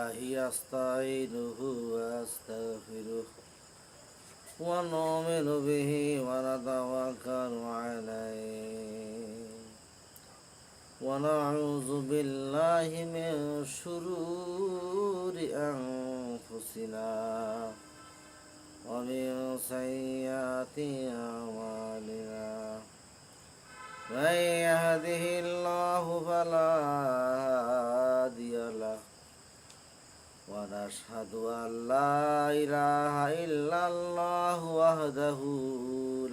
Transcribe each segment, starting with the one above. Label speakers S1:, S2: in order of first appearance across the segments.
S1: بالله أستعينه وأستغفره ونؤمن به ونتوكل عليه ونعوذ بالله من شرور أنفسنا ومن سيئات أعمالنا من يهده الله فلا هادي له ونشهد أن لا إله إلا الله وحده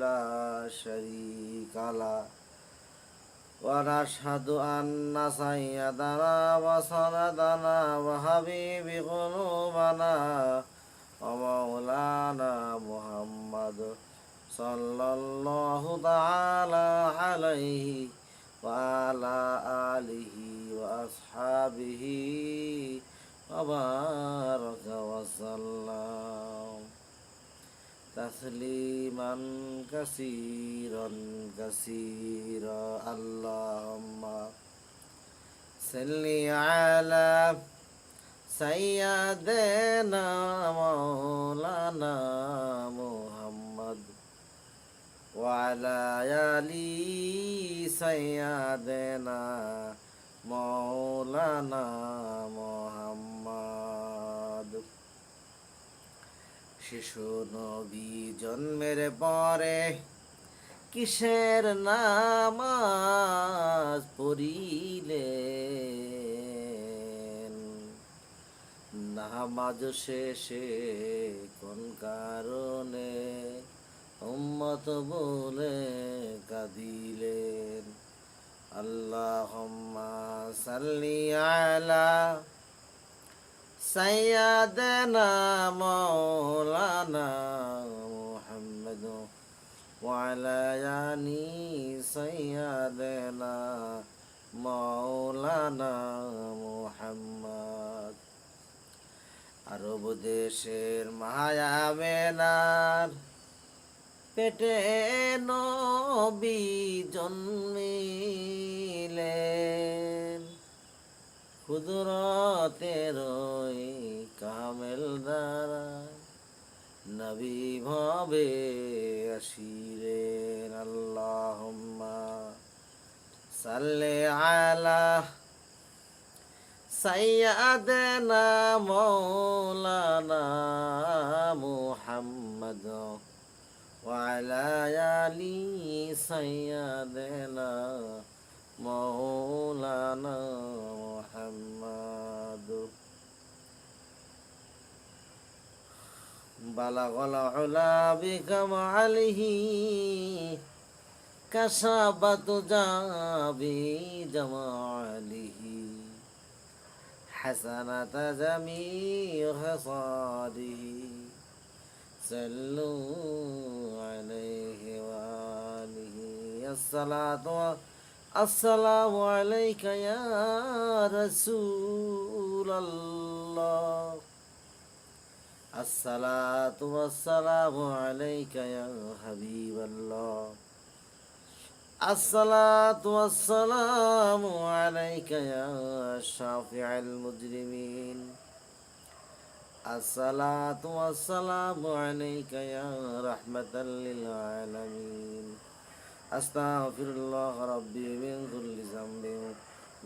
S1: لا شريك له ونشهد أن سيدنا وسندنا وحبيب قلوبنا ومولانا محمد صلى الله تعالى عليه وعلى آله وأصحابه وبارك وسلم تسليما كثيرا كثيرا اللهم صل على سيدنا مولانا محمد وعلى آل سيدنا مولانا মোহাম্মদ। শিশু নবী জন্মের পরে কিসের নামাজ পড়িলেন? নামাজ শেষে কোন কারণে উম্মত বলে কাঁদিলেন? আল্লাহুম্মা সাল্লি আলা সাইয়্যিদানা মাওলানা মুহাম্মদ ওয়া আলা আলি সাইয়্যিদানা মাওলানা মুহাম্মদ। আরব দেশের মায়ামেনার পেটে নবী জন্মিলেন, কুদরতের ওই কামেল দ্বারা নবী ভাবে আসিলেন। আল্লাহুম্মা সাল্লি আলা সাইয়্যিদানা মাওলানা মুহাম্মদ وعلى آل سيدنا مولانا محمد بلغ العلا بكماله كشفت بجماله حسنت جميع خصاله صلوا عليه وآله السلام عليك يا رسول الله الصلاة والسلام عليك يا حبيب الله الصلاة والسلام عليك يا شافع المجرمين الصلاة والسلام عليك يا رحمة للعالمين أستغفر الله ربي من كل ذنب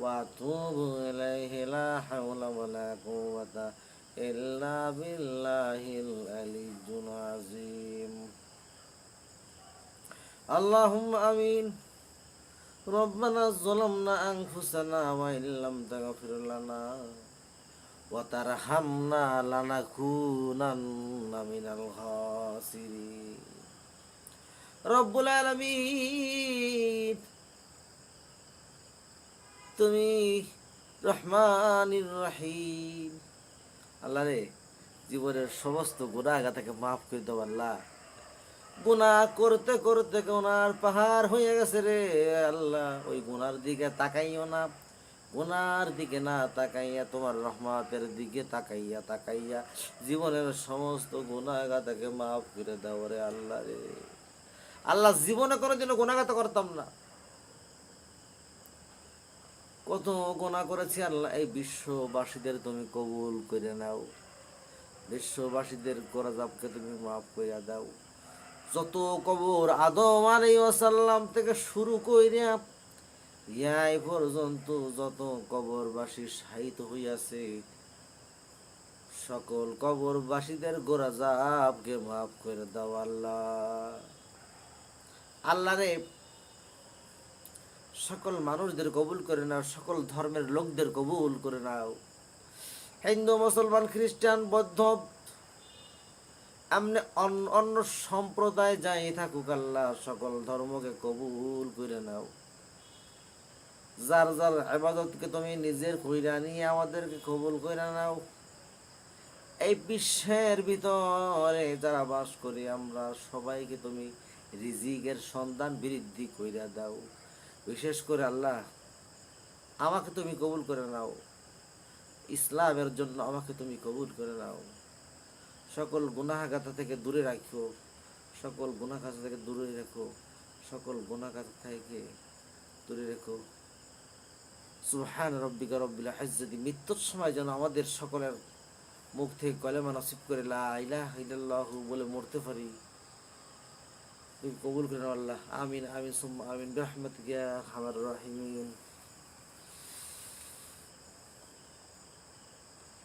S1: وأتوب إليه لا حول ولا قوة إلا بالله العلي العظيم اللهم آمين ربنا ظلمنا أنفسنا وإن لم تغفر لنا وترحمنا لنكونن من الخاسرين رب العالمين তুমি রহমানির রহিম। আল্লাহ রে, জীবনের সমস্ত গুনাহ থেকে মাফ করে দাও আল্লাহ। গুনাহ করতে করতে গুনার পাহাড় হয়ে গেছে রে আল্লাহ। ওই গুনার দিকে তাকাইও না, গুনার দিকে না তাকাইয়া তোমার রহমতের দিকে তাকাইয়া তাকাইয়া জীবনের সমস্ত গুনাহগাতাকে মাফ করে দাও রে আল্লাহ রে। আল্লাহ জীবনে কোনোদিনও গুনাহগাতা করতাম না, কত গুনাহ করেছি আল্লাহ, এই বিশ্ববাসীদের তুমি কবুল করে নাও। বিশ্ববাসীদের গোরাজাবকে তুমি মাফ করে দাও। যত কবর আদম আলাইহিস সালাম থেকে শুরু কইরা এই পর্যন্ত যত কবরবাসী শাহিদ হইয়াছে, সকল কবরবাসীদের গোরাজাবকে মাফ করে দাও আল্লাহ। আল্লাহ রে, সকল মানুষদের কবুল করে নাও, সকল ধর্মের লোকদের কবুল করে নাও। হিন্দু, মুসলমান, খ্রিস্টান, বৌদ্ধ, এমনি অন্য সম্প্রদায় যাই থাকুক আল্লাহ, সকল ধর্মকে কবুল করে নাও। যার যার ইবাদতকে তুমি নিজের কইরা নিয়ে আমাদেরকে কবুল করে নাও। এই বিশ্বের ভিতরে যারা বাস করি আমরা সবাইকে তুমি রিজিকের সন্ধান বৃদ্ধি কইরা দাও। বিশেষ করে আল্লাহ, আমাকে তুমি কবুল করে নাও। ইসলামের জন্য আমাকে তুমি কবুল করে নাও। সকল গুনাহগাতা থেকে দূরে রাখো, সকল গুনাহগাতা থেকে দূরে রাখো, সকল গুনাহগাতা থেকে দূরে রেখো। সুবহান রব্বিকা রব্বিল ইজ্জাতি, মৃত্যুর সময় যেন আমাদের সকলের মুখ থেকে কলেমা নসিব করে লা ইলাহা ইল্লাল্লাহু বলে মরতে পারি। তুমি কবুল করে নাও আল্লাহ। আমিন আমিন সুম্মা আমিন বিরহমাতিকা ইয়া আরহামার রাহিমিন।